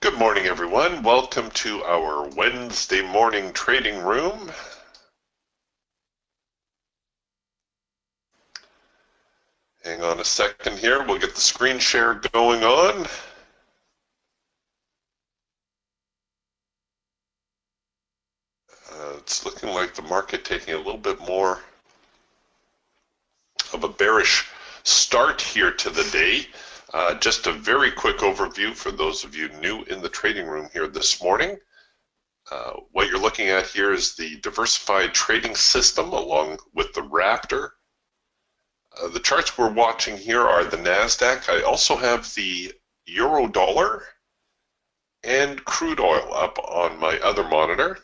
Good morning, everyone. Welcome to our Wednesday morning trading room. Hang on a second here. We'll get the screen share going on. It's looking like the market taking a little bit more of a bearish start here to the day. Just a very quick overview for those of you new in the trading room here this morning. What you're looking at here is the diversified trading system along with the Raptor. The charts we're watching here are the NASDAQ. I also have the Euro dollar and crude oil up on my other monitor.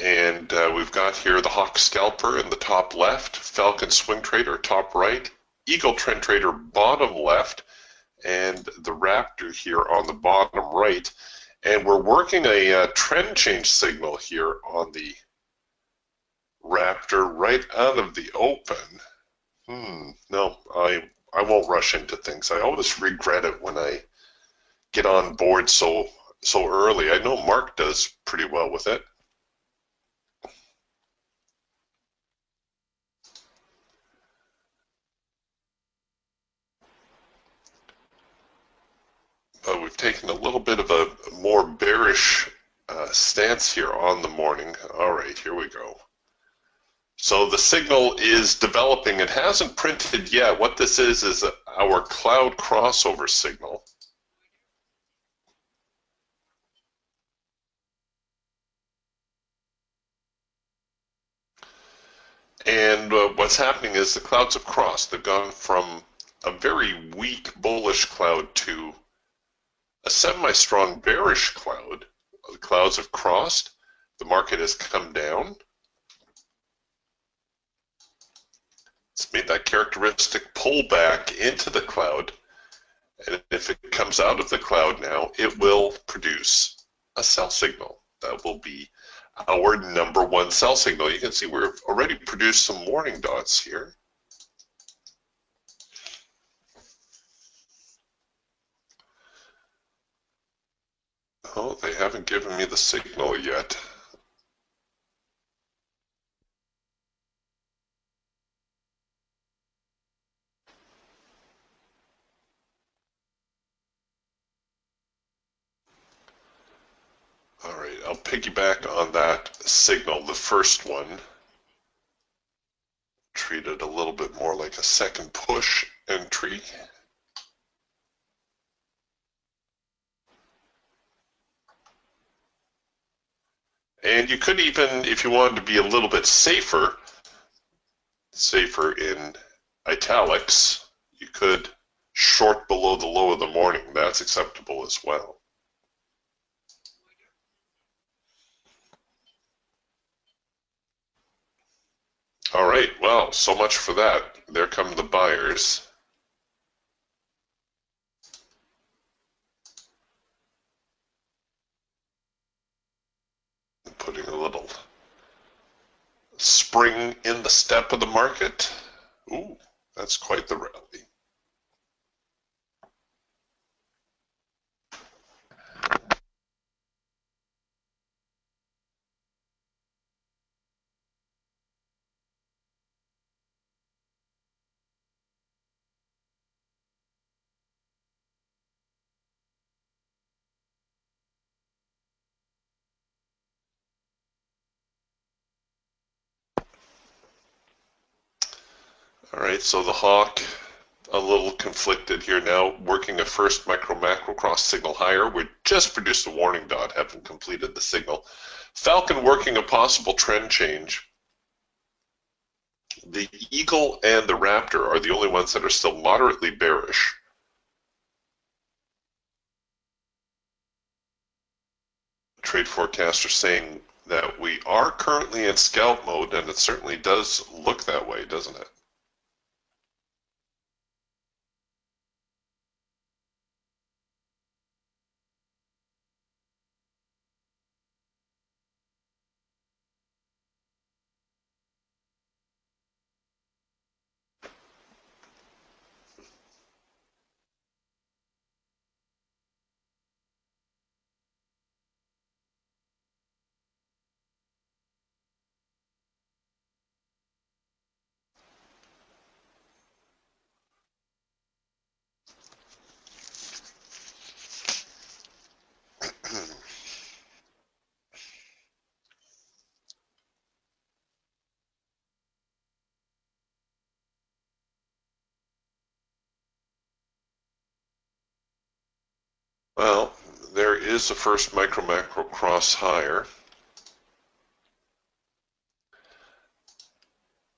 And we've got here the Hawk Scalper in the top left, Falcon Swing Trader top right, Eagle Trend Trader bottom left, and the Raptor here on the bottom right. And we're working a trend change signal here on the Raptor right out of the open. No, I won't rush into things. I always regret it when I get on board so early. I know Mark does pretty well with it. But we've taken a little bit of a more bearish stance here on the morning. All right, here we go. So the signal is developing. It hasn't printed yet. What this is our cloud crossover signal. And what's happening is the clouds have crossed. They've gone from a very weak bullish cloud to a semi-strong bearish cloud. The clouds have crossed. The market has come down. It's made that characteristic pullback into the cloud. And if it comes out of the cloud now, it will produce a sell signal. That will be our number one sell signal. You can see we've already produced some warning dots here. Oh, they haven't given me the signal yet. All right, I'll piggyback on that signal, the first one. Treat it a little bit more like a second push entry. And you could even, if you wanted to be a little bit safer in italics, you could short below the low of the morning. That's acceptable as well. All right, well, so much for that. There come the buyers. Putting a little spring in the step of the market. Ooh, that's quite the rally. All right, so the Hawk, a little conflicted here now, working a first micro-macro cross signal higher. We just produced a warning dot, haven't completed the signal. Falcon working a possible trend change. The Eagle and the Raptor are the only ones that are still moderately bearish. Trade forecaster saying that we are currently in scalp mode, and it certainly does look that way, doesn't it? Well, there is a first micro-macro cross higher.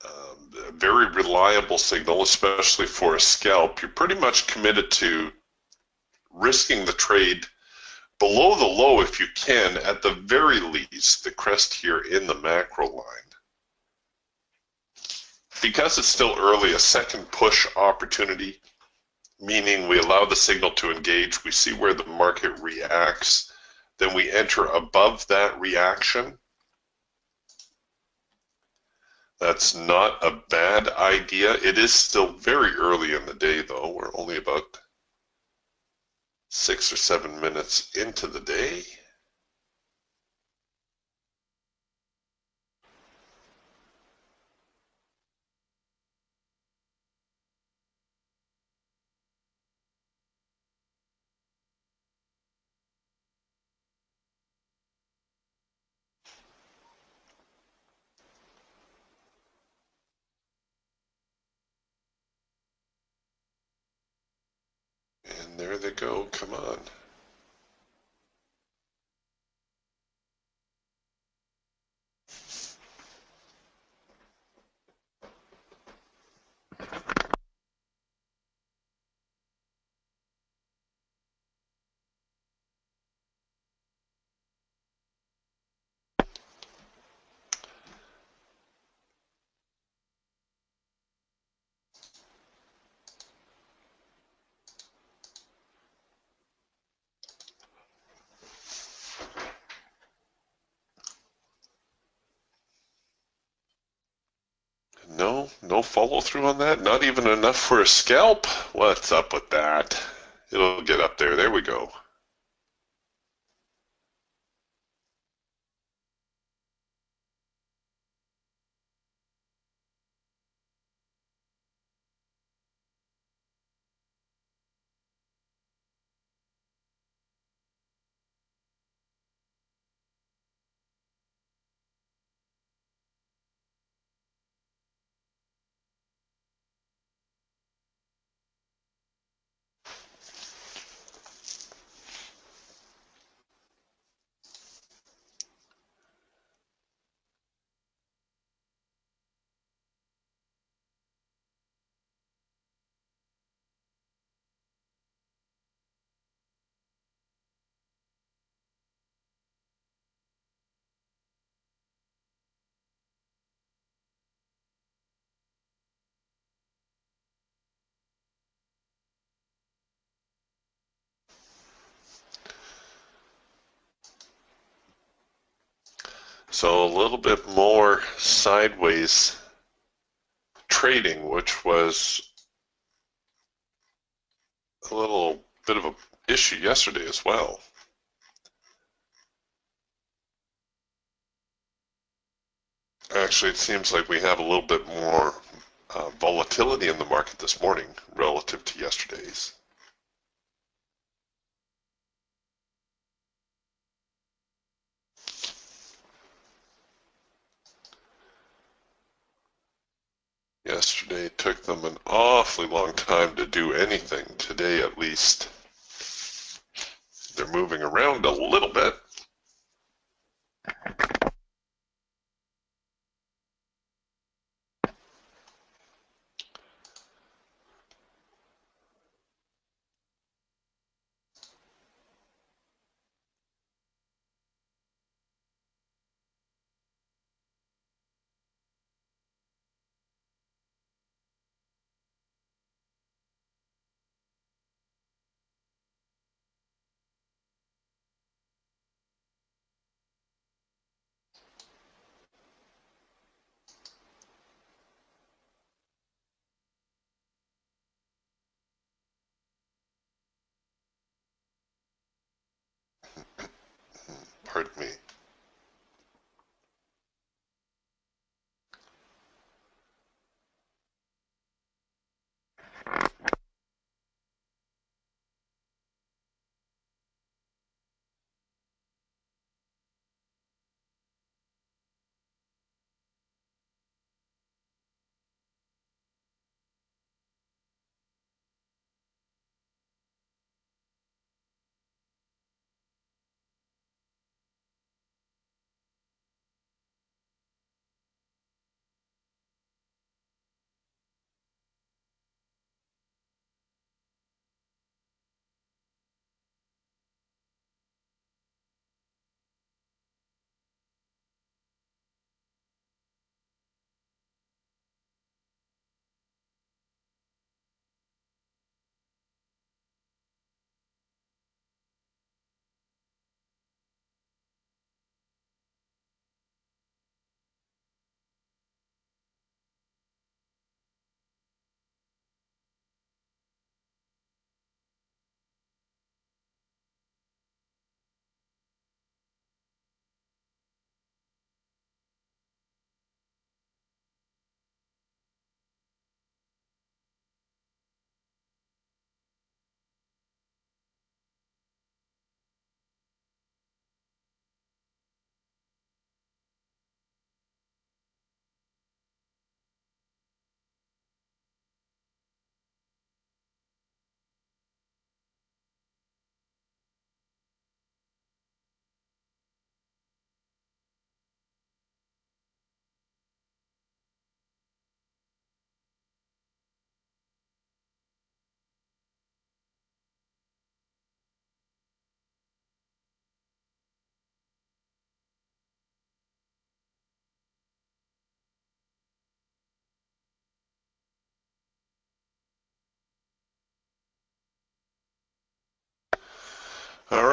A very reliable signal, especially for a scalp. You're pretty much committed to risking the trade below the low if you can, at the very least, the crest here in the macro line. Because it's still early, a second push opportunity, meaning we allow the signal to engage, we see where the market reacts, then we enter above that reaction. That's not a bad idea. It is still very early in the day, though. We're only about 6 or 7 minutes into the day. And there they go. Come on. No follow through on that? Not even enough for a scalp? What's up with that? It'll get up there. There we go. So a little bit more sideways trading, which was a little bit of an issue yesterday as well. Actually, it seems like we have a little bit more volatility in the market this morning relative to yesterday's. Yesterday took them an awfully long time to do anything. Today, at least, they're moving around a little bit. Pardon me.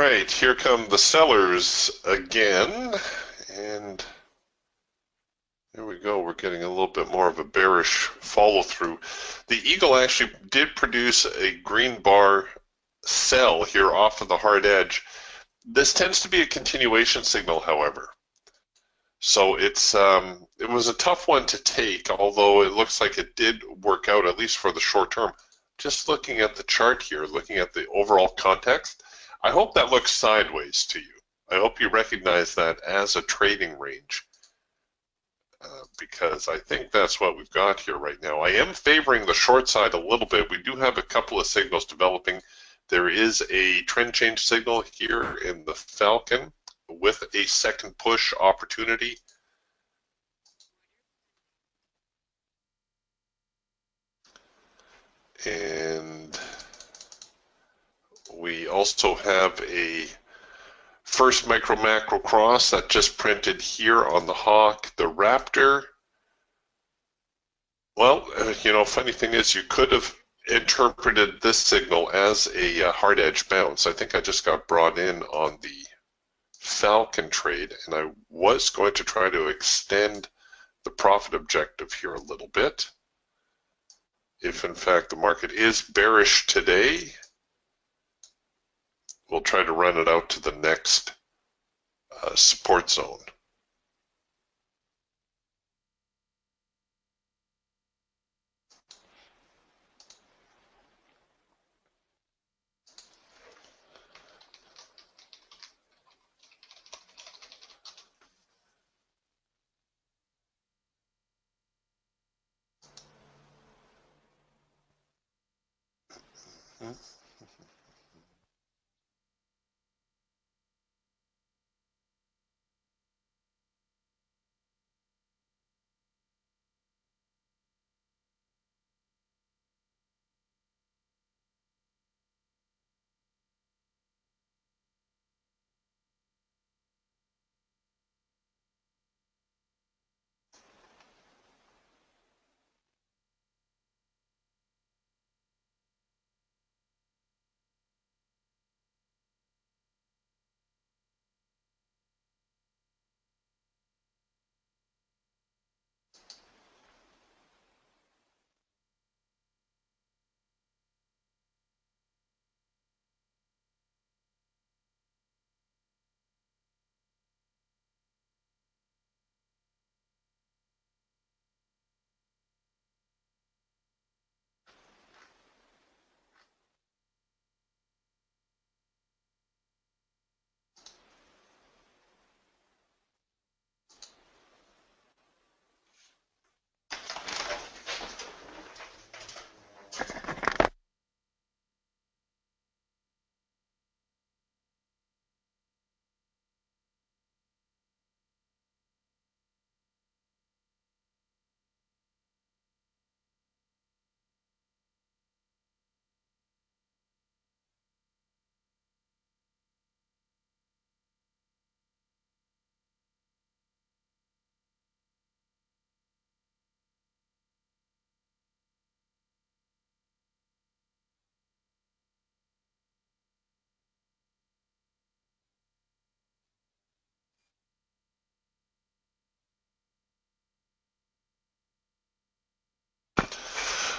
right, here come the sellers again, and there we go. We're getting a little bit more of a bearish follow through. The Eagle actually did produce a green bar sell here off of the hard edge. This tends to be a continuation signal, however. So it was a tough one to take, although it looks like it did work out, at least for the short term. Just looking at the chart here, looking at the overall context, I hope that looks sideways to you. I hope you recognize that as a trading range, because I think that's what we've got here right now. I am favoring the short side a little bit. We do have a couple of signals developing. There is a trend change signal here in the Falcon with a second push opportunity. And we also have a first micro macro cross that just printed here on the Hawk. The Raptor, well, funny thing is you could have interpreted this signal as a hard edge bounce. I think I just got brought in on the Falcon trade, and I was going to try to extend the profit objective here a little bit. If in fact the market is bearish today, we'll try to run it out to the next support zone.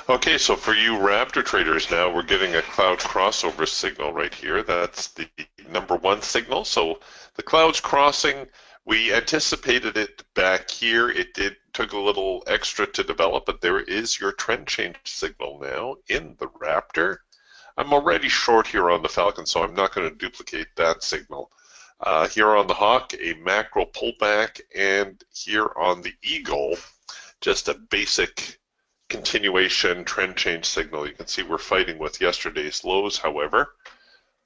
Okay, so for you Raptor traders now, we're getting a cloud crossover signal right here. That's the #1 signal. So the cloud's crossing. We anticipated it back here. It took a little extra to develop, but there is your trend change signal now in the Raptor. I'm already short here on the Falcon, so I'm not going to duplicate that signal. Here on the Hawk, a macro pullback, and here on the Eagle, just a basic continuation trend change signal. You can see we're fighting with yesterday's lows, however.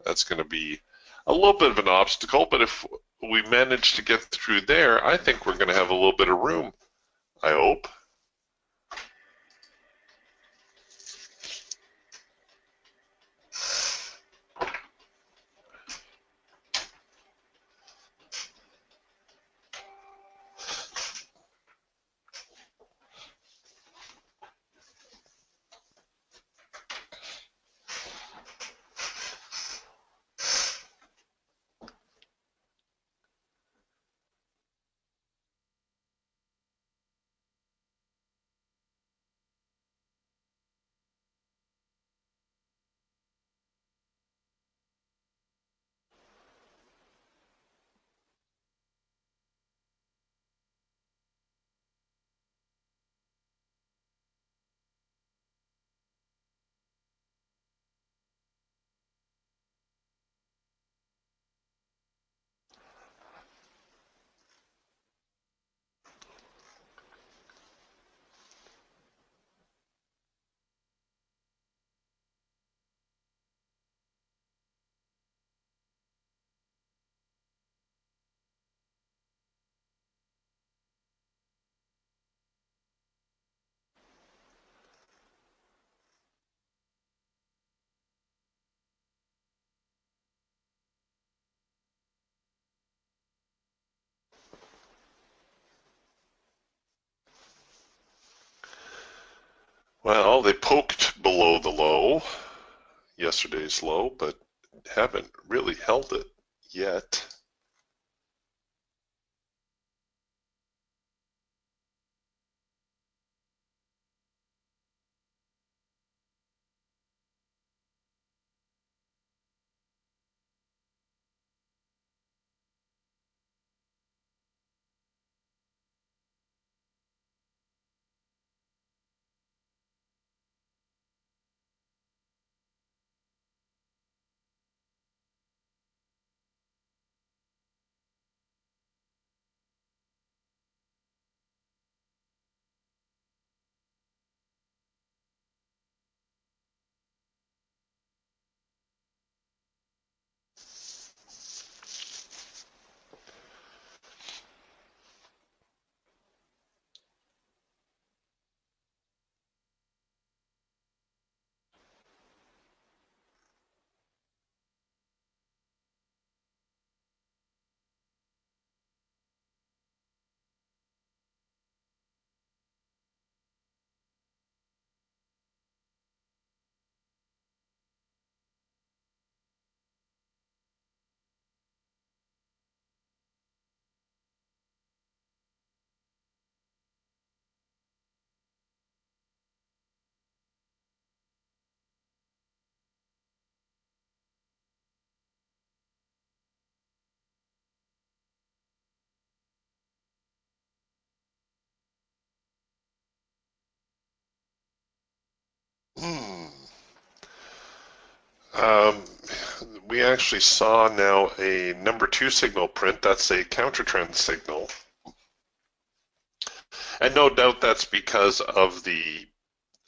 That's going to be a little bit of an obstacle, but if we manage to get through there, I think we're going to have a little bit of room, I hope. Well, they poked below the low, yesterday's low, but haven't really held it yet. Hmm. Um, we actually saw now a number two signal print. That's a counter trend signal. And no doubt that's because of the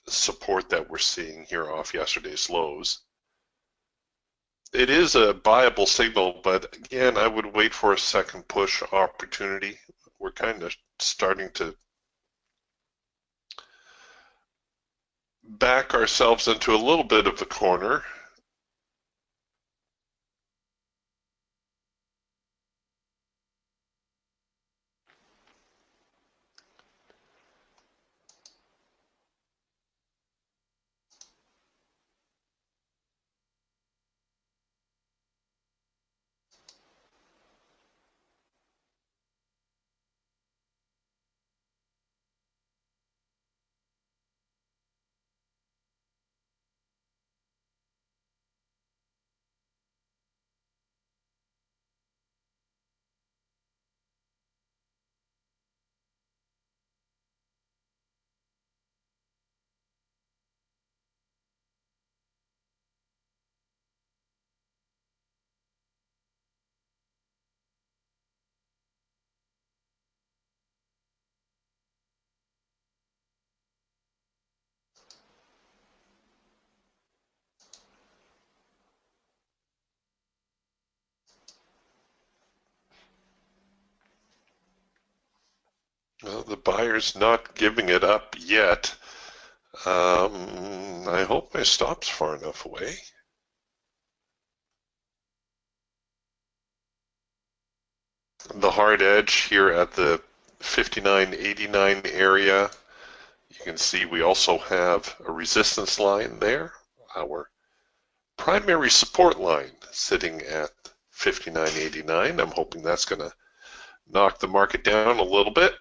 support that we're seeing here off yesterday's lows. It is a buyable signal, but again, I would wait for a second push opportunity. We're kind of starting to back ourselves into a little bit of a corner. Well, the buyer's not giving it up yet. I hope my stop's far enough away. The hard edge here at the 59.89 area. You can see we also have a resistance line there, our primary support line sitting at 59.89. I'm hoping that's going to knock the market down a little bit.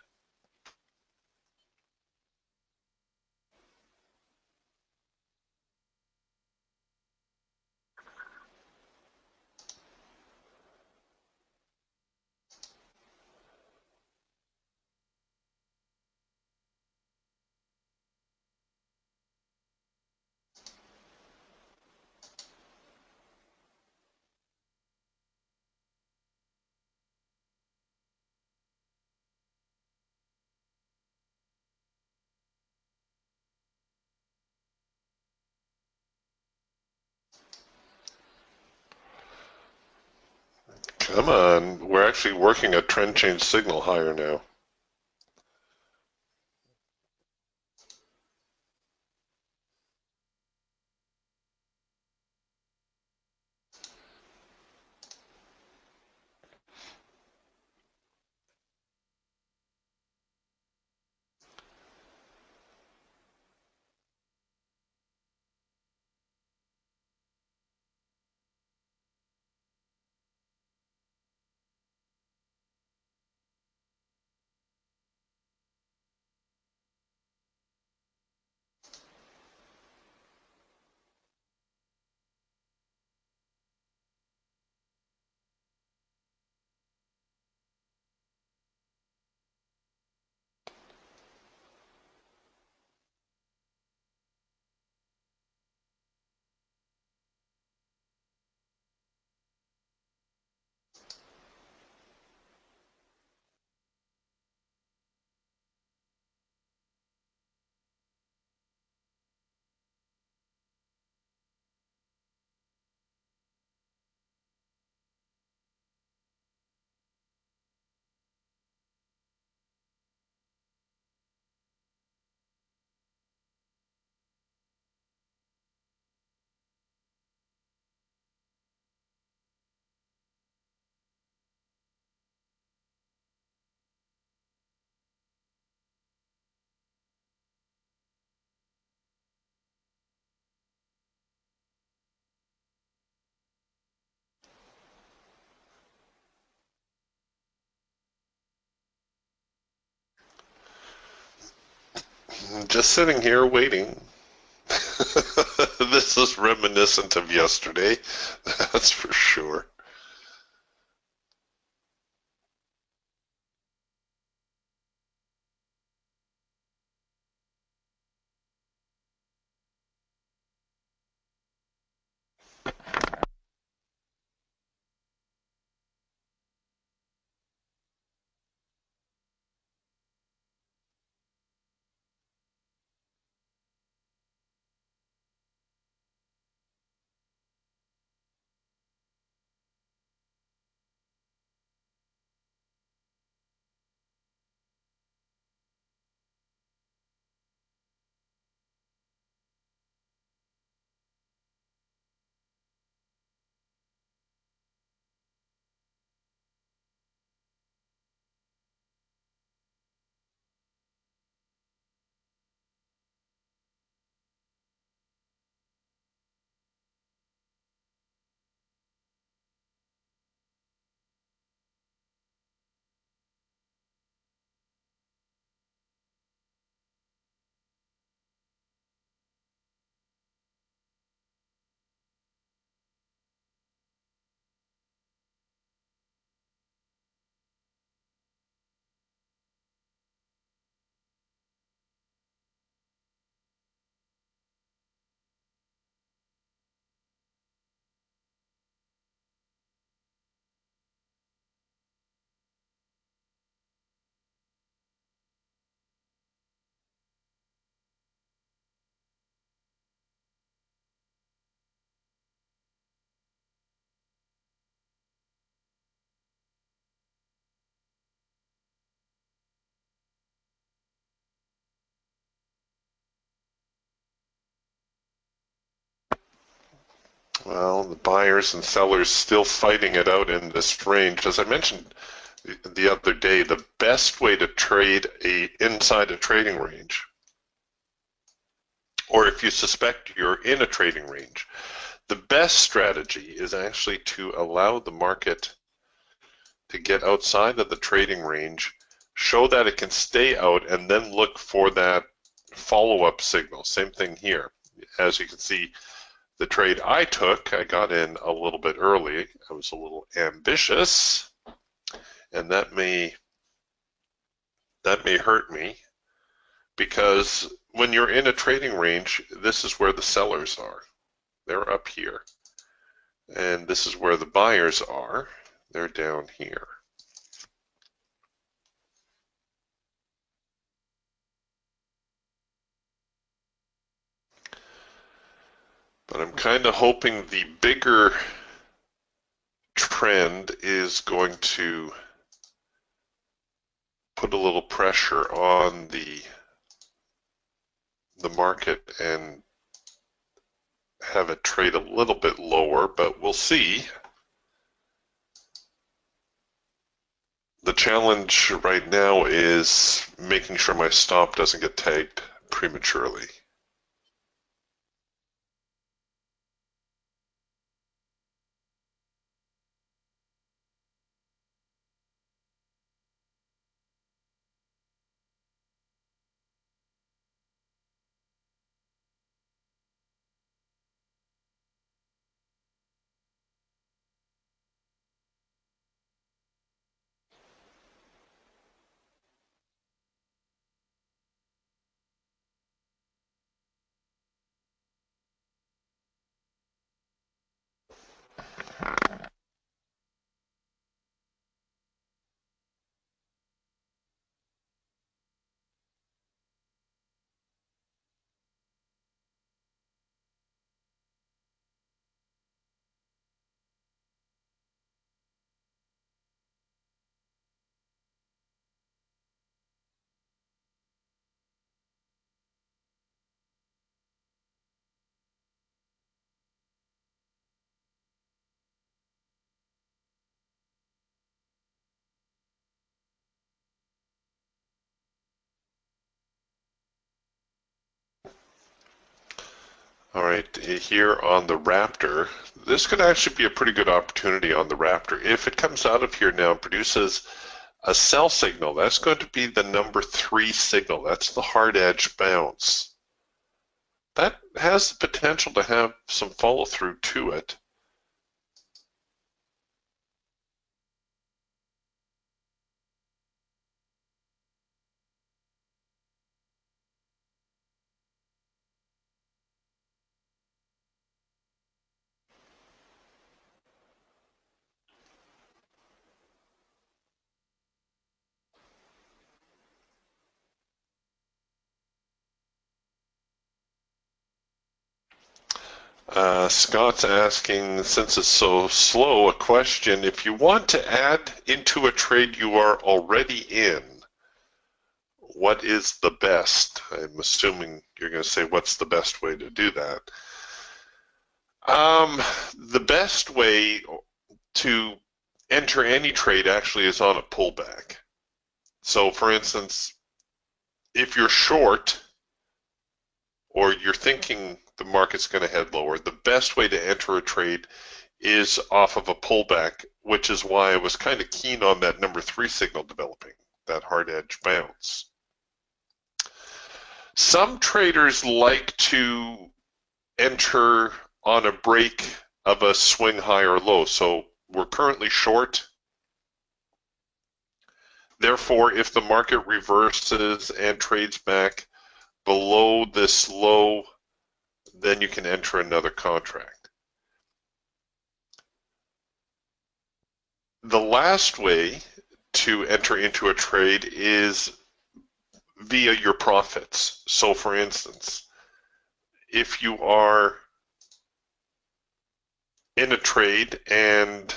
Come on, we're actually working a trend change signal higher now. Just sitting here waiting. This is reminiscent of yesterday, that's for sure. Well, the buyers and sellers still fighting it out in this range. As I mentioned the other day, the best way to trade inside a trading range, or if you suspect you're in a trading range, the best strategy is actually to allow the market to get outside of the trading range, show that it can stay out, and then look for that follow-up signal. Same thing here. As you can see, the trade I took, I got in a little bit early. I was a little ambitious, and that may hurt me, because when you're in a trading range, this is where the sellers are. They're up here. And this is where the buyers are. They're down here. But I'm kind of hoping the bigger trend is going to put a little pressure on the market and have it trade a little bit lower, but we'll see. The challenge right now is making sure my stop doesn't get tagged prematurely. All right, here on the Raptor, this could actually be a pretty good opportunity on the Raptor. If it comes out of here now and produces A sell signal, that's going to be the number 3 signal. That's the hard edge bounce. That has the potential to have some follow through to it. Scott's asking, since it's so slow, a question. If you want to add into a trade you are already in, what is the best? I'm assuming you're going to say, what's the best way to do that? The best way to enter any trade actually is on a pullback. So for instance, if you're short or you're thinking the market's going to head lower, the best way to enter a trade is off of a pullback, which is why I was kind of keen on that number 3 signal developing, that hard edge bounce. Some traders like to enter on a break of a swing high or low. So we're currently short. Therefore, if the market reverses and trades back below this low, then you can enter another contract. The last way to enter into a trade is via your profits. So for instance, if you are in a trade and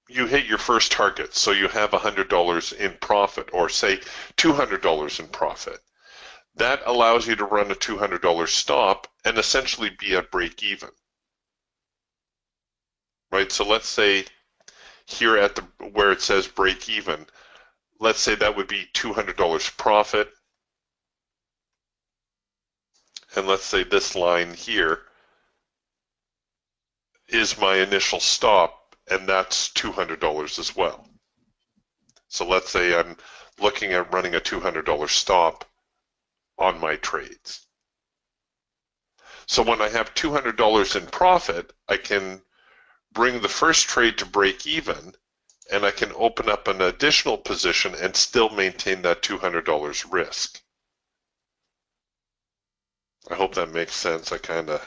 you hit your first target, so you have $100 in profit, or say $200 in profit, that allows you to run a $200 stop and essentially be at break even. Right, so let's say here at where it says break even, let's say that would be $200 profit, and let's say this line here is my initial stop, and that's $200 as well. So let's say I'm looking at running a $200 stop on my trades. So when I have $200 in profit, I can bring the first trade to break even, and I can open up an additional position and still maintain that $200 risk. I hope that makes sense. I kind of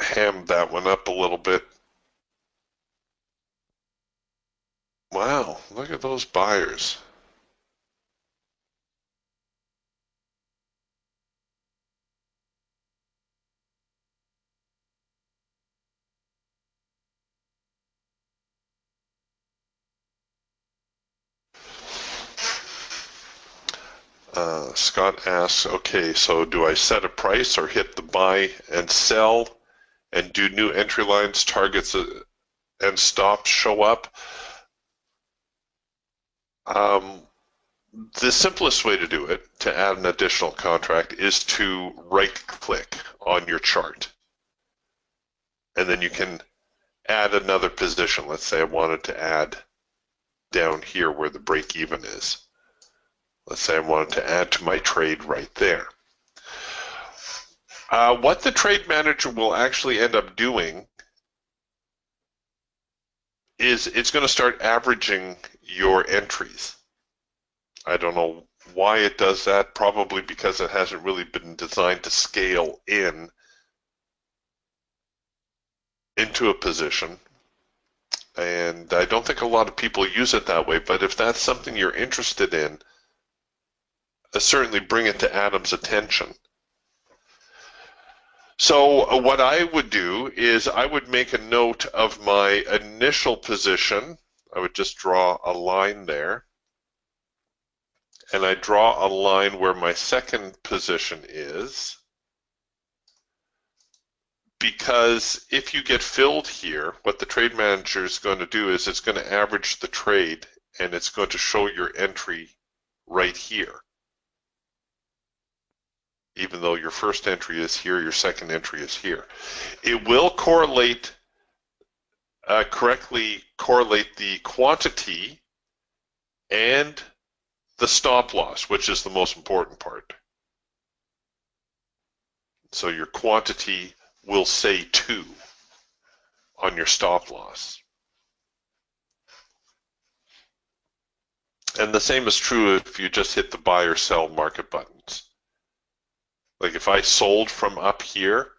hammed that one up a little bit. Wow, look at those buyers. Scott asks, okay, so do I set a price or hit the buy and sell, and do new entry lines, targets, and stops show up? The simplest way to do it, to add an additional contract, is to right-click on your chart. And then you can add another position. Let's say I wanted to add down here where the break-even is. Let's say I wanted to add to my trade right there. What the trade manager will actually end up doing is it's going to start averaging your entries. I don't know why it does that, probably because it hasn't really been designed to scale into a position. And I don't think a lot of people use it that way, but if that's something you're interested in, certainly bring it to Adam's attention. So what I would do is I would make a note of my initial position. I would just draw a line there. And I draw a line where my second position is. Because if you get filled here, what the trade manager is going to do is it's going to average the trade, and it's going to show your entry right here. Even though your first entry is here, your second entry is here. It will correlate correctly correlate the quantity and the stop loss, which is the most important part. So your quantity will say 2 on your stop loss. And the same is true if you just hit the buy or sell market buttons. Like if I sold from up here,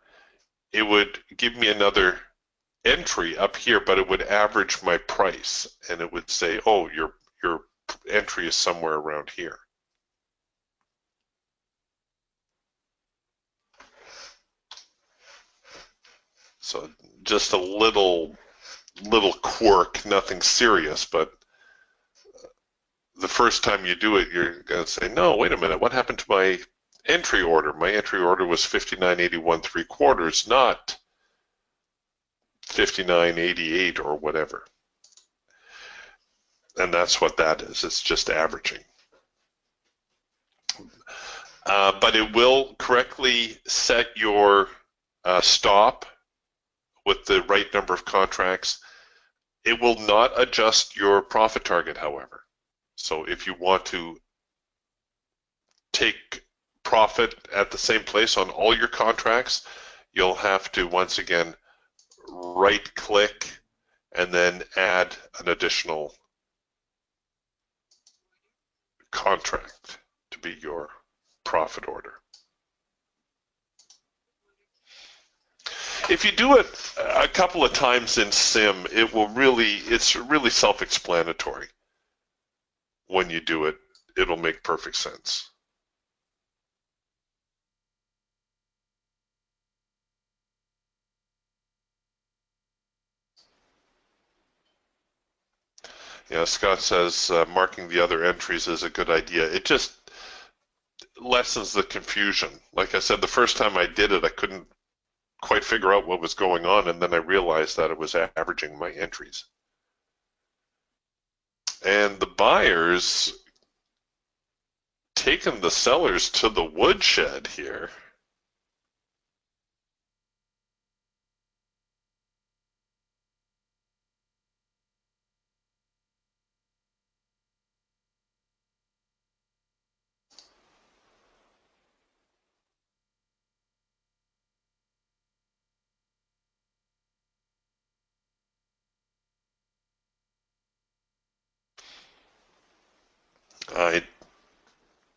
it would give me another entry up here, but it would average my price, and it would say, oh, your entry is somewhere around here. So just a little quirk, nothing serious, but the first time you do it, you're going to say, no, wait a minute, what happened to my entry order? My entry order was 59.81 3/4, not 59.88 or whatever. And that's what that is. It's just averaging. But it will correctly set your stop with the right number of contracts. It will not adjust your profit target, however. So if you want to take profit at the same place on all your contracts, you'll have to once again right click and then add an additional contract to be your profit order. If you do it a couple of times in Sim, it's really self-explanatory. When you do it, it'll make perfect sense. Yeah, Scott says marking the other entries is a good idea. It just lessens the confusion. Like I said, the first time I did it, I couldn't quite figure out what was going on, and then I realized that it was averaging my entries. And the buyers taking the sellers to the woodshed here. I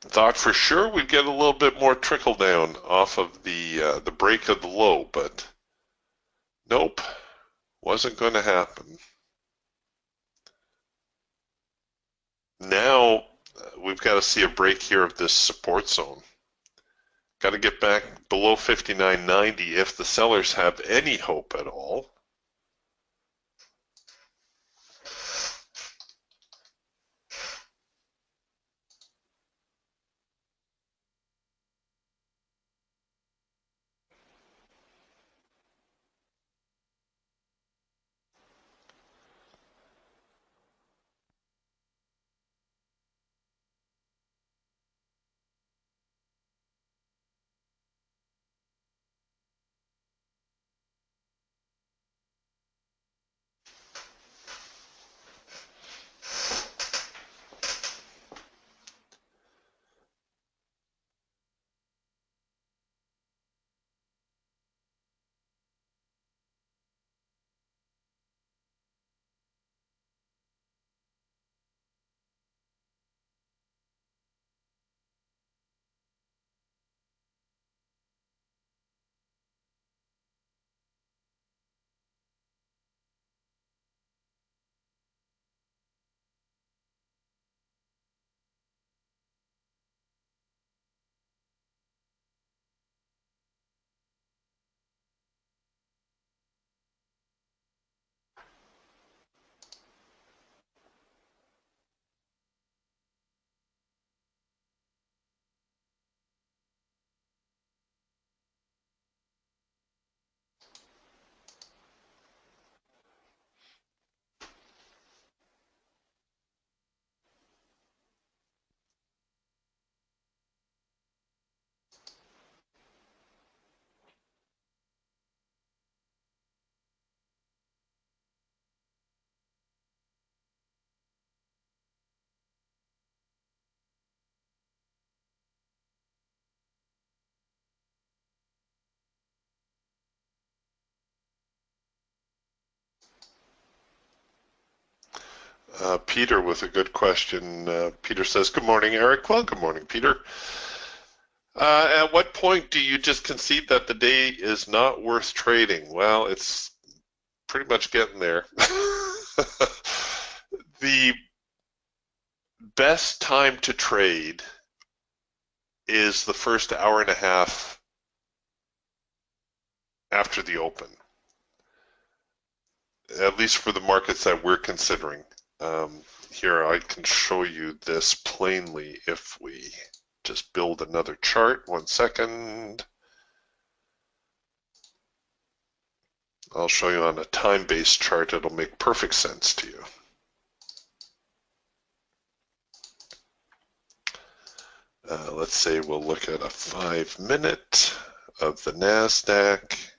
thought for sure we'd get a little bit more trickle down off of the break of the low, but nope, wasn't going to happen. Now we've got to see a break here of this support zone. Got to get back below 59.90 if the sellers have any hope at all. Peter with a good question. Peter says, good morning, Eric. Well, good morning, Peter. At what point do you just concede that the day is not worth trading? Well, it's pretty much getting there. The best time to trade is the first hour and a half after the open, at least for the markets that we're considering. Here, I can show you this plainly if we just build another chart. 1 second. I'll show you on a time-based chart. It'll make perfect sense to you. Let's say we'll look at a 5-minute of the NASDAQ.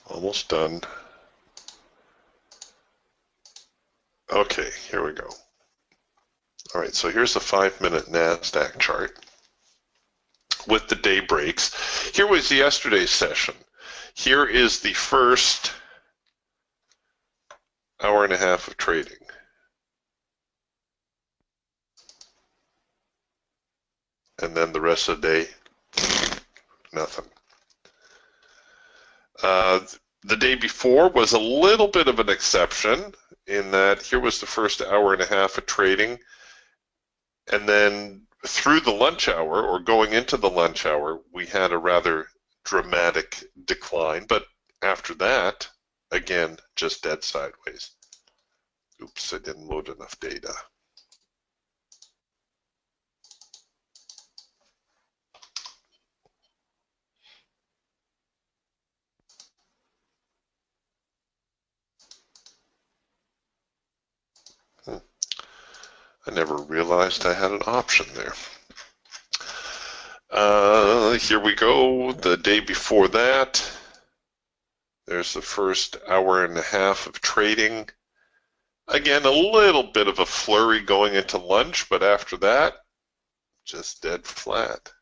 Almost done. Okay, here we go. All right, so here's the 5-minute NASDAQ chart with the day breaks. Here was yesterday's session. Here is the first hour and a half of trading. And then the rest of the day, nothing. The day before was a little bit of an exception in that here was the first hour and a half of trading, and then through the lunch hour or going into the lunch hour, we had a rather dramatic decline, but after that, again, just dead sideways. Oops, I didn't load enough data. I never realized I had an option there. Here we go, the day before that. There's the first hour and a half of trading. Again, a little bit of a flurry going into lunch, but after that, just dead flat.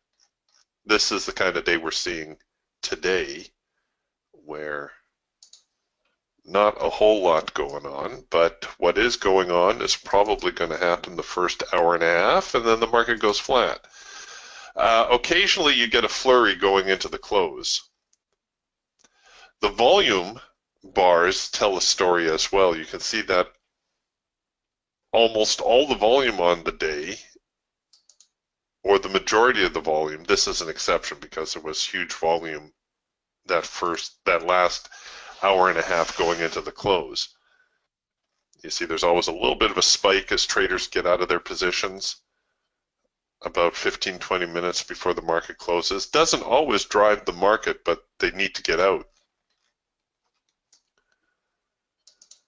This is the kind of day we're seeing today, where not a whole lot going on, but what is going on is probably going to happen the first hour and a half, and then the market goes flat. Occasionally you get a flurry going into the close. The volume bars tell a story as well. You can see that almost all the volume on the day, or the majority of the volume, this is an exception because there was huge volume that last hour and a half going into the close. You see there's always a little bit of a spike as traders get out of their positions about 15-20 minutes before the market closes. Doesn't always drive the market, but they need to get out.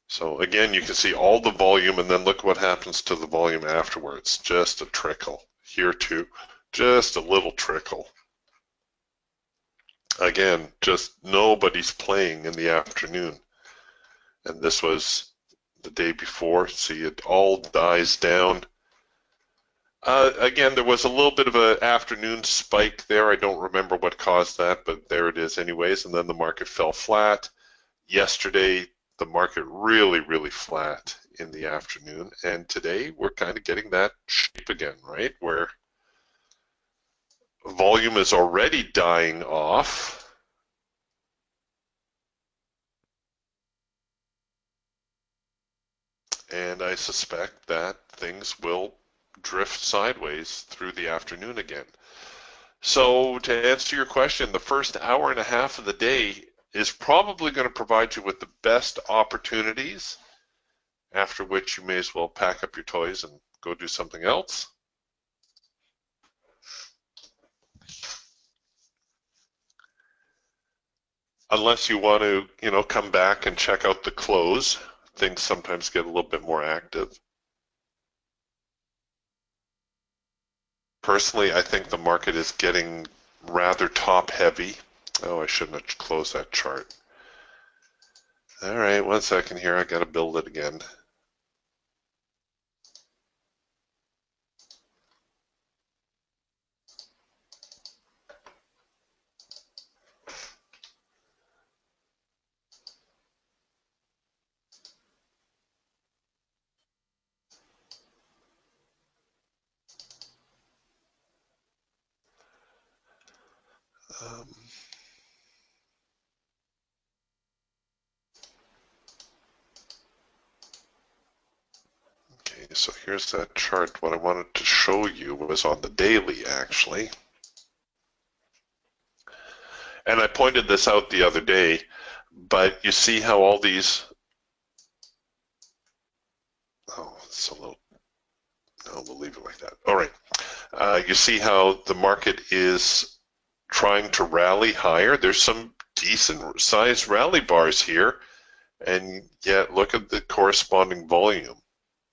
So again, you can see all the volume, and then look what happens to the volume afterwards. Just a trickle. Here too, just a little trickle. Again, just nobody's playing in the afternoon. And this was the day before. See, it all dies down. Again, there was a little bit of an afternoon spike there. I don't remember what caused that, but there it is anyways. And then the market fell flat. Yesterday, the market really flat in the afternoon. And today, we're kind of getting that shape again, right? Where volume is already dying off. And I suspect that things will drift sideways through the afternoon again. So to answer your question, the first hour and a half of the day is probably going to provide you with the best opportunities, after which you may as well pack up your toys and go do something else. Unless you want to, come back and check out the close. Things sometimes get a little bit more active. Personally, I think the market is getting rather top heavy. Oh, I shouldn't have closed that chart. All right, 1 second here. I got to build it again. Okay, so here's that chart. What I wanted to show you was on the daily, actually. And I pointed this out the other day, but you see how all these, oh, it's a little, no, we'll leave it like that. All right, you see how the market is trying to rally higher. There's some decent sized rally bars here, and yet look at the corresponding volume.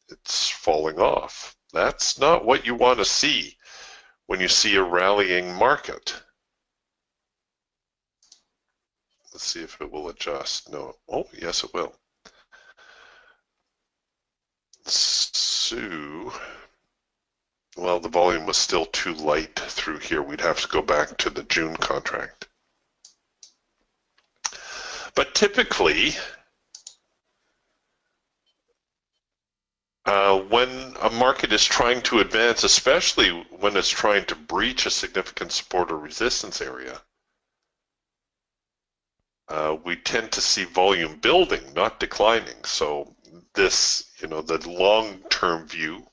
It's falling off. That's not what you want to see when you see a rallying market. Let's see if it will adjust. No. Oh, yes, it will. So, well, the volume was still too light through here. We'd have to go back to the June contract. But typically, when a market is trying to advance, especially when it's trying to breach a significant support or resistance area, we tend to see volume building, not declining. So this, the long-term view,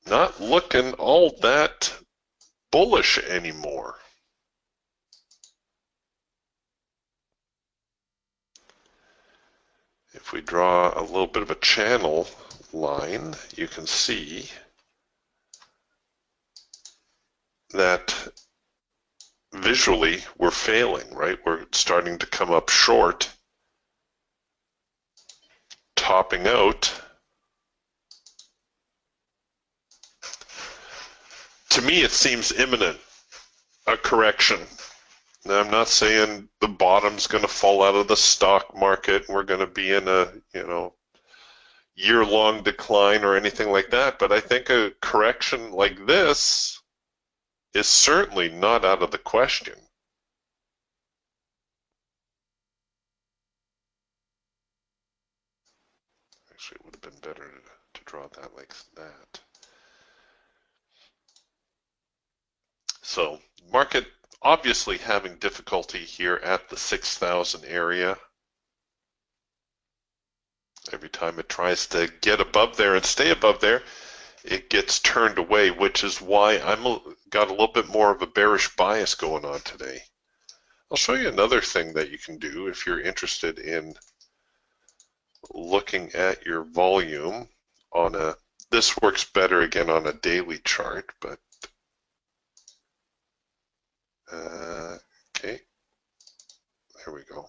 not looking all that bullish anymore. If we draw a little bit of a channel line, you can see that visually we're failing, right? We're starting to come up short, topping out. To me, it seems imminent, a correction. Now, I'm not saying the bottom's going to fall out of the stock market. We're going to be in a, year-long decline or anything like that, but I think a correction like this is certainly not out of the question. Actually, it would have been better to draw that like that. So, market obviously having difficulty here at the 6,000 area. Every time it tries to get above there and stay above there, it gets turned away, which is why I'm got a little bit more of a bearish bias going on today. I'll show you another thing that you can do if you're interested in looking at your volume on a, this works better again on a daily chart, but okay, there we go.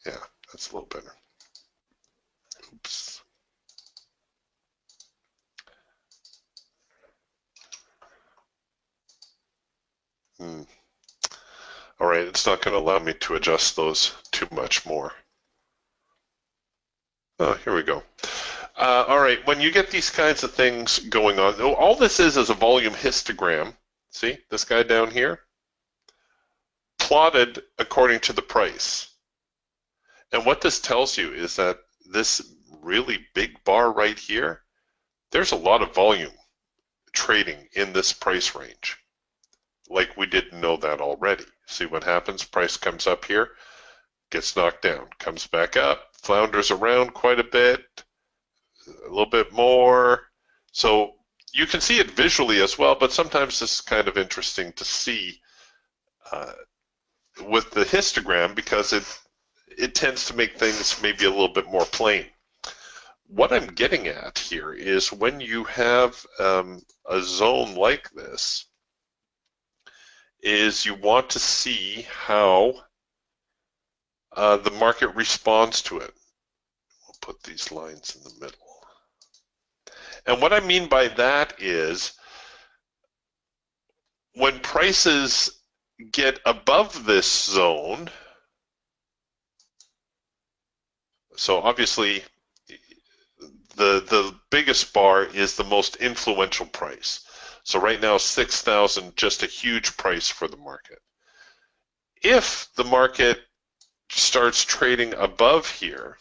Yeah, that's a little better. Oops. All right, it's not going to allow me to adjust those too much more. Oh, here we go. All right, when you get these kinds of things going on, all this is a volume histogram. See, this guy down here? Plotted according to the price. And what this tells you is that this really big bar right here, there's a lot of volume trading in this price range. Like we didn't know that already. See what happens? Price comes up here, gets knocked down, comes back up, flounders around quite a bit, a little bit more. So you can see it visually as well, but sometimes this is kind of interesting to see with the histogram because it tends to make things maybe a little bit more plain. What I'm getting at here is when you have a zone like this, is you want to see how the market responds to it. We'll put these lines in the middle. And what I mean by that is when prices get above this zone, so obviously the biggest bar is the most influential price. So right now 6,000, just a huge price for the market. If the market starts trading above here,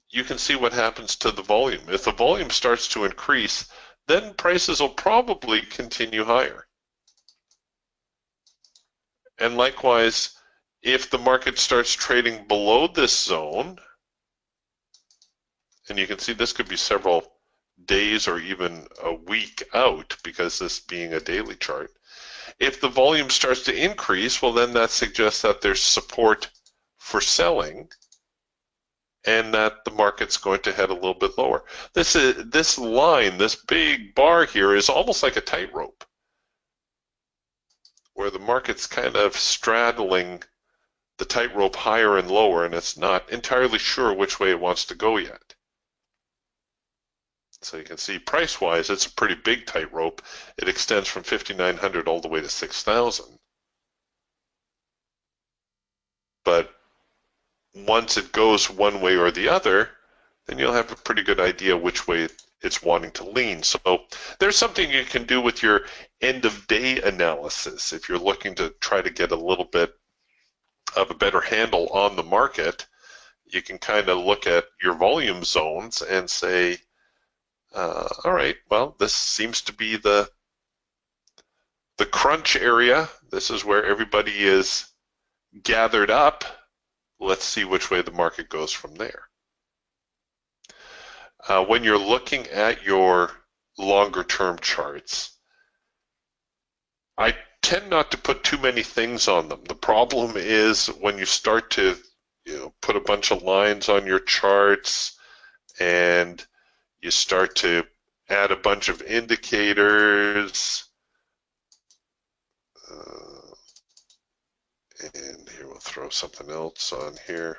you can see what happens to the volume. If the volume starts to increase, then prices will probably continue higher. And likewise, if the market starts trading below this zone, and you can see this could be several days or even a week out because this being a daily chart. If the volume starts to increase, well then that suggests that there's support for selling and that the market's going to head a little bit lower. This line, this big bar here is almost like a tightrope where the market's kind of straddling the tightrope higher and lower, and it's not entirely sure which way it wants to go yet. So you can see price-wise, it's a pretty big tightrope. It extends from 5,900 all the way to 6,000. But once it goes one way or the other, then you'll have a pretty good idea which way it's wanting to lean. So there's something you can do with your end-of-day analysis if you're looking to try to get a little bit of a better handle on the market. You can kind of look at your volume zones and say, all right, well, this seems to be the crunch area. This is where everybody is gathered up. Let's see which way the market goes from there. When you're looking at your longer term charts, I tend not to put too many things on them. The problem is when you start to put a bunch of lines on your charts and you start to add a bunch of indicators. And here we'll throw something else on here.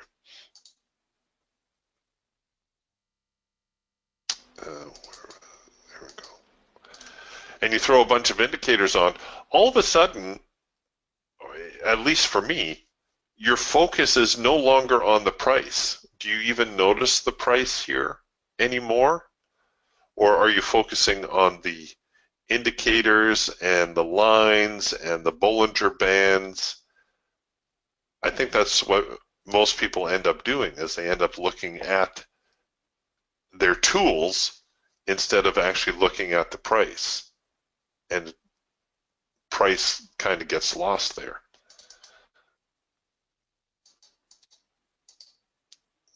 There we go. And you throw a bunch of indicators on, all of a sudden, at least for me, your focus is no longer on the price. Do you even notice the price here anymore? Or are you focusing on the indicators and the lines and the Bollinger Bands? I think that's what most people end up doing, is they end up looking at their tools instead of actually looking at the price. And price kind of gets lost there.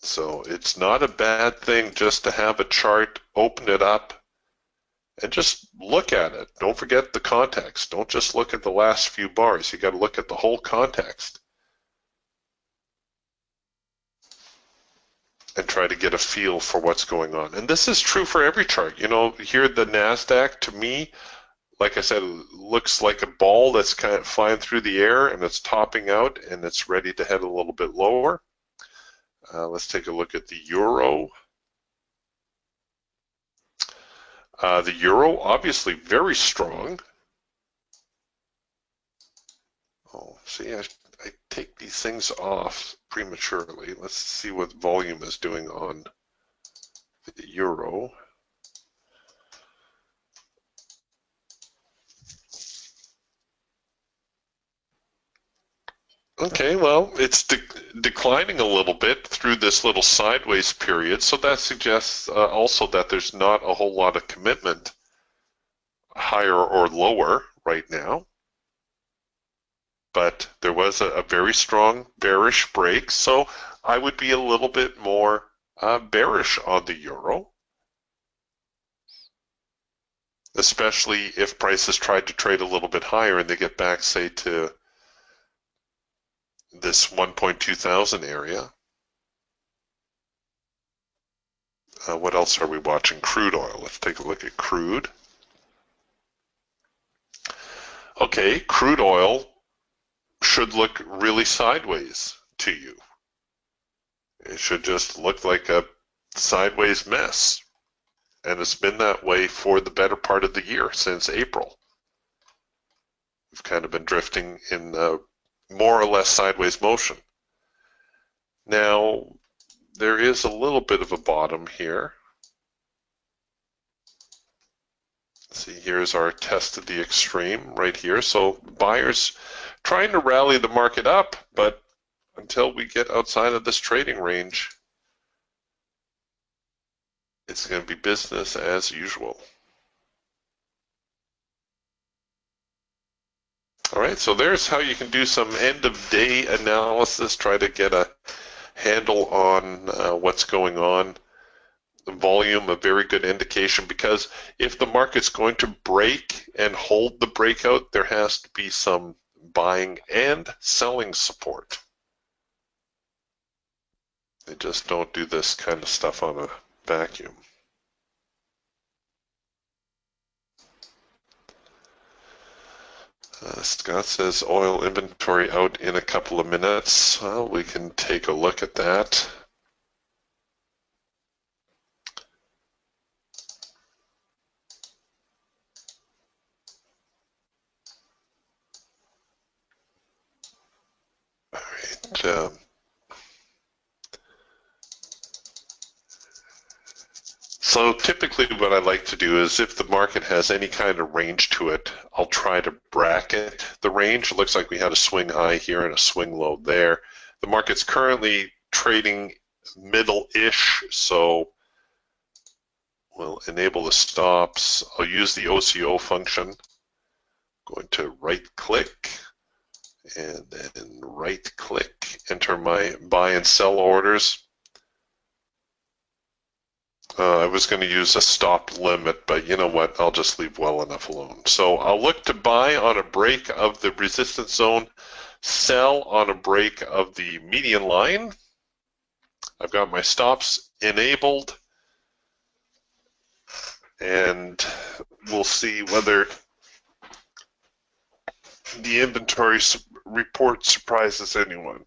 So it's not a bad thing just to have a chart, open it up, and just look at it. Don't forget the context. Don't just look at the last few bars. You got to look at the whole context and try to get a feel for what's going on. And this is true for every chart. You know, here the NASDAQ, to me, like I said, it looks like a ball that's kind of flying through the air and it's topping out and it's ready to head a little bit lower. Let's take a look at the euro. The euro, obviously very strong. Oh, see, I take these things off prematurely. Let's see what volume is doing on the euro. Okay, well, it's declining a little bit through this little sideways period, so that suggests also that there's not a whole lot of commitment higher or lower right now. But there was a very strong bearish break, so I would be a little bit more bearish on the euro, especially if prices tried to trade a little bit higher and they get back, say, to this 1.2000 area. What else are we watching? Crude oil. Let's take a look at crude. Okay, crude oil should look really sideways to you. It should just look like a sideways mess. And it's been that way for the better part of the year, since April. We've kind of been drifting in more or less sideways motion. Now, there is a little bit of a bottom here. See, here's our test of the extreme right here. So buyers trying to rally the market up, but until we get outside of this trading range, it's going to be business as usual. All right, so there's how you can do some end of day analysis, try to get a handle on what's going on. The volume, a very good indication, because if the market's going to break and hold the breakout, there has to be some buying and selling support. They just don't do this kind of stuff on a vacuum. Scott says oil inventory out in a couple of minutes. Well, we can take a look at that. All right. So typically what I like to do is if the market has any kind of range to it, I'll try to bracket the range. It looks like we had a swing high here and a swing low there. The market's currently trading middle-ish, so we'll enable the stops. I'll use the OCO function. I'm going to right-click and then right-click, enter my buy and sell orders. I was going to use a stop limit, but you know what? I'll just leave well enough alone. So I'll look to buy on a break of the resistance zone, sell on a break of the median line. I've got my stops enabled, and we'll see whether the inventory report surprises anyone.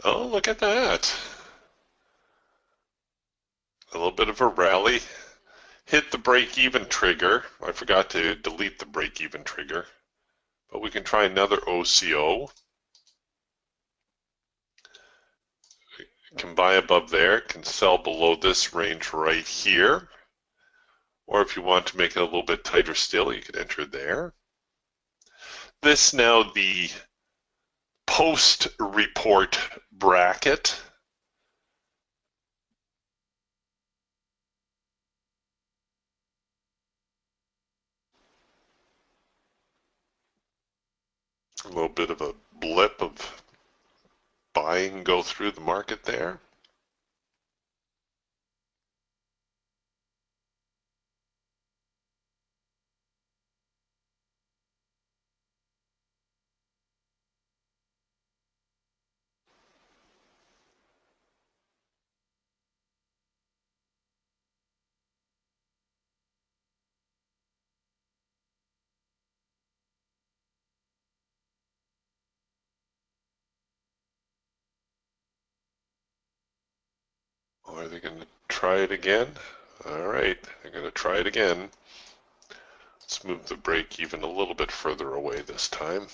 Oh, look at that. A little bit of a rally. Hit the break-even trigger. I forgot to delete the break-even trigger. But we can try another OCO. Can buy above there, can sell below this range right here. Or if you want to make it a little bit tighter still, you could enter there. This now the post-report bracket. A little bit of a blip of buying go through the market there. Or are they going to try it again? All right, they're going to try it again. Let's move the break even a little bit further away this time.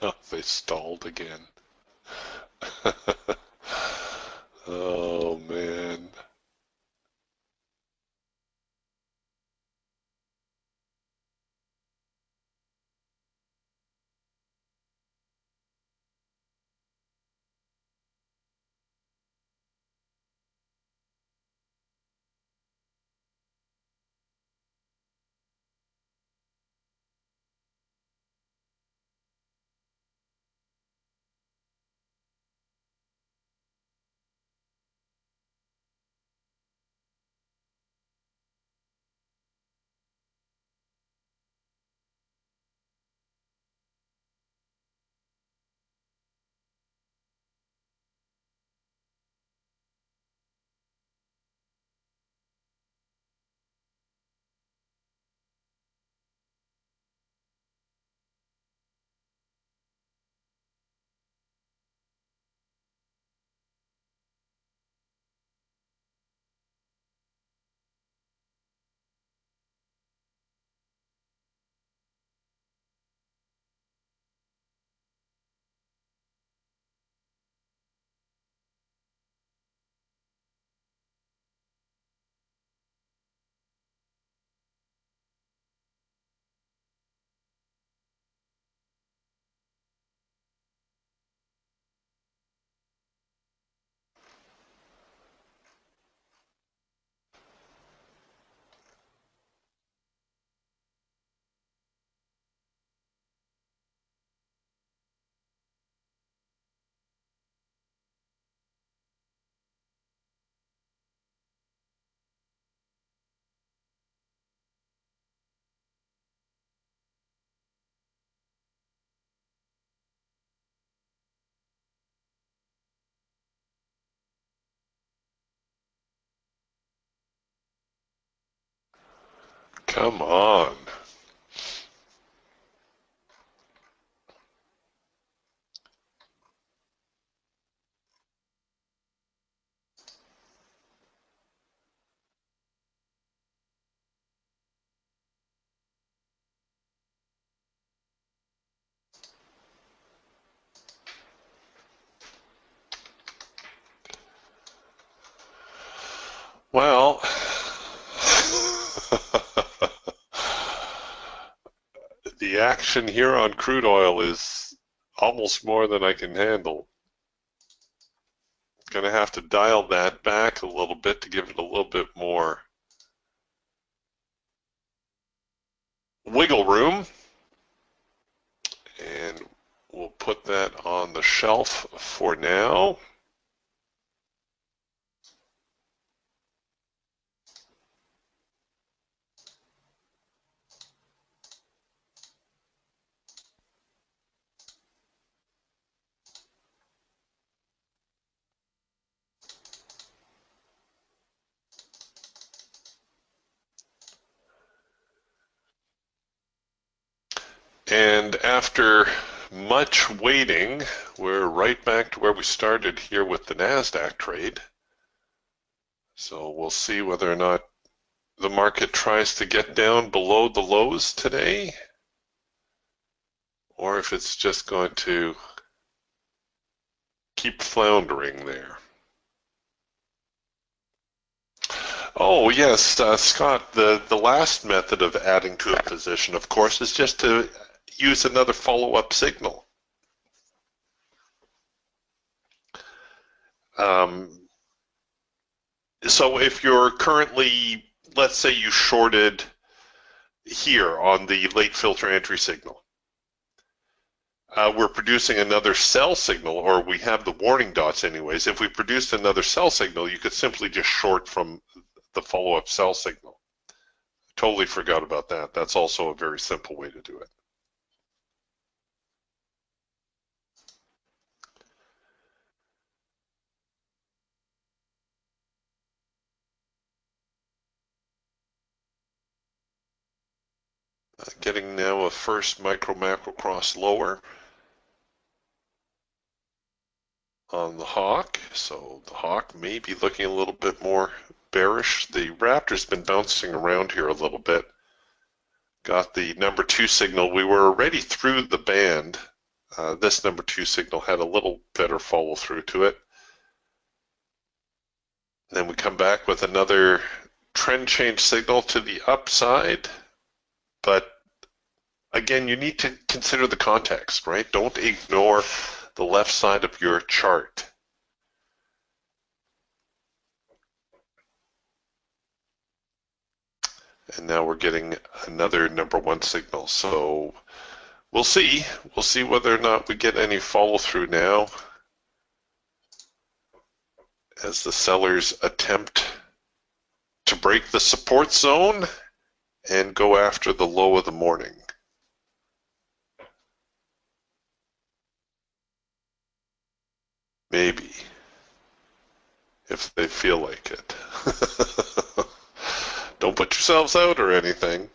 No, they stalled again. Oh man. Come on. Well, the action here on crude oil is almost more than I can handle. Gonna have to dial that back a little bit to give it a little bit more wiggle room. And we'll put that on the shelf for now. And after much waiting, we're right back to where we started here with the NASDAQ trade. So we'll see whether or not the market tries to get down below the lows today, or if it's just going to keep floundering there. Oh, yes, Scott, the last method of adding to a position, of course, is just to use another follow-up signal. So if you're currently, let's say you shorted here on the late filter entry signal, we're producing another sell signal, or we have the warning dots anyways. If we produced another sell signal, you could simply just short from the follow-up sell signal. Totally forgot about that. That's also a very simple way to do it. Getting now a first micro macro cross lower on the hawk. So the hawk may be looking a little bit more bearish. The raptor's been bouncing around here a little bit. got the number 2 signal. We were already through the band. This number 2 signal had a little better follow through to it. Then we come back with another trend change signal to the upside, but again, you need to consider the context, right? Don't ignore the left side of your chart. And now we're getting another number 1 signal. So we'll see. We'll see whether or not we get any follow through now as the sellers attempt to break the support zone and go after the low of the morning. Maybe, if they feel like it. Don't put yourselves out or anything.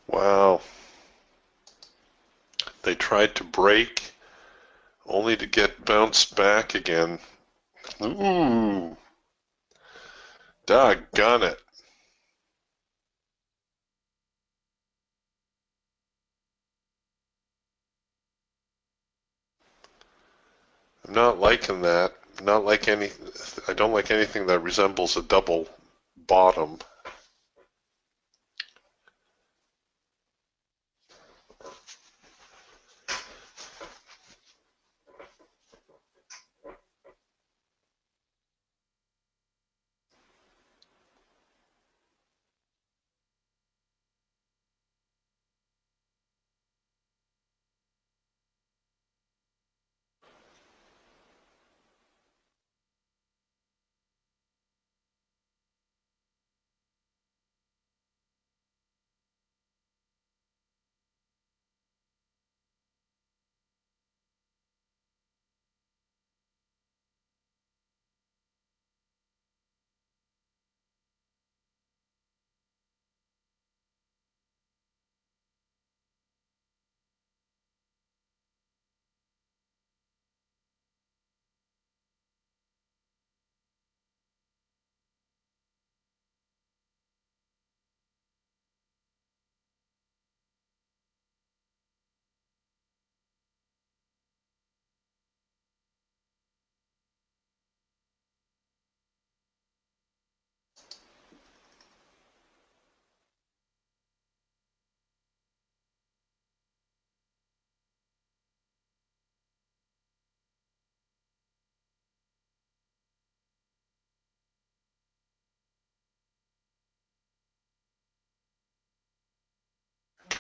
Wow. They tried to break only to get bounced back again. Ooh. Doggone it. I'm not liking that. Not like any. I don't like anything that resembles a double bottom.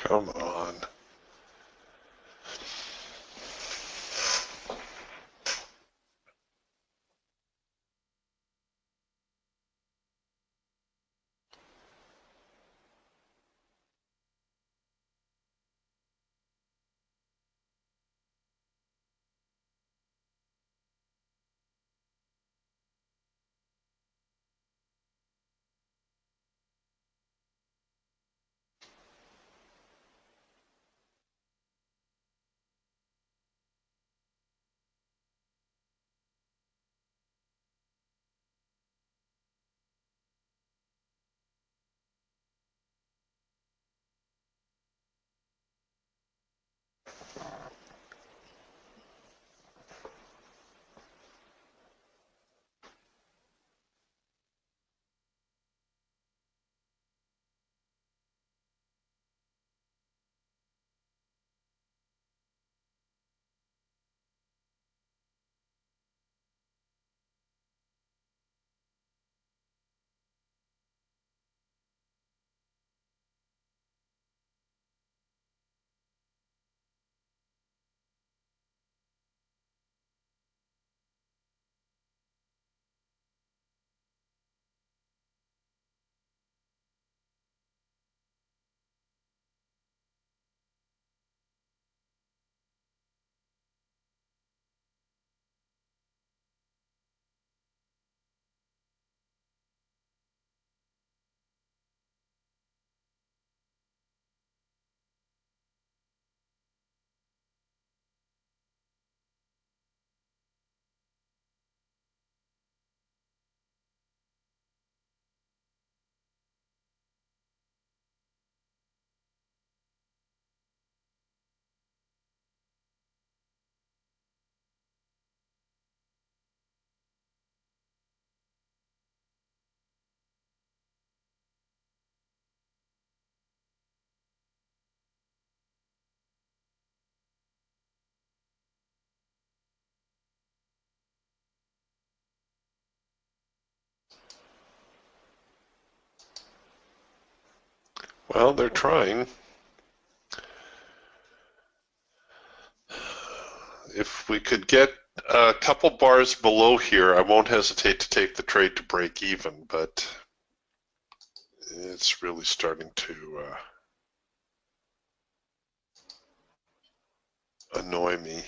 Come on. Well, they're trying. If we could get a couple bars below here, I won't hesitate to take the trade to break even, but it's really starting to annoy me.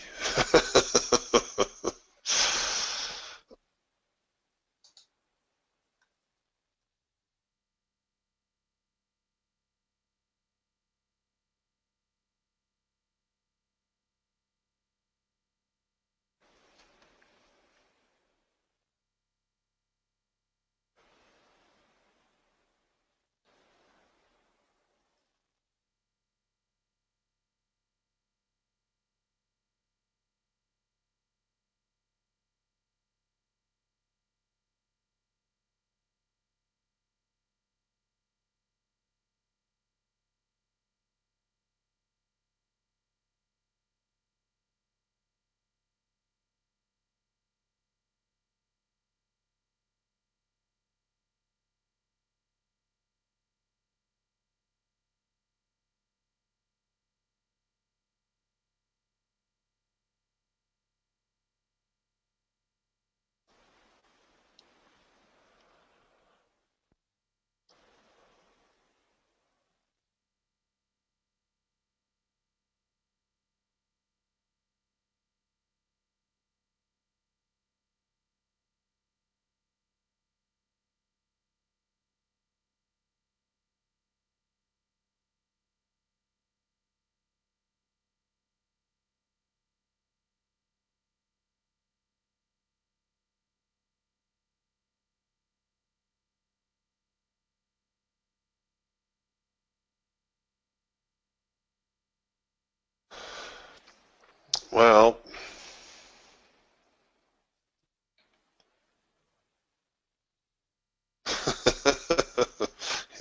Well,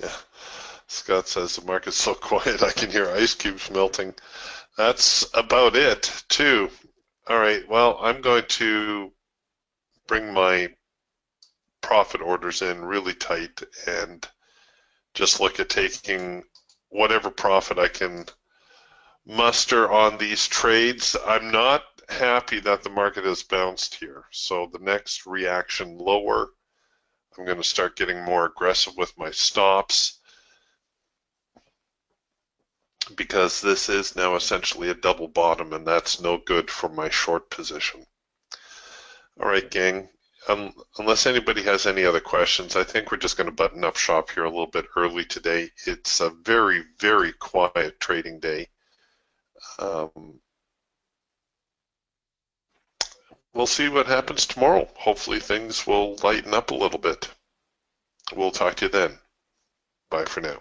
yeah. Scott says the market's so quiet I can hear ice cubes melting. That's about it, too. All right, well, I'm going to bring my profit orders in really tight and just look at taking whatever profit I can muster on these trades. I'm not happy that the market has bounced here. So the next reaction lower, I'm going to start getting more aggressive with my stops, because this is now essentially a double bottom, and that's no good for my short position. All right, gang. Unless anybody has any other questions, I think we're just going to button up shop here a little bit early today. It's a very, very quiet trading day. We'll see what happens tomorrow. Hopefully things will lighten up a little bit. We'll talk to you then. Bye for now.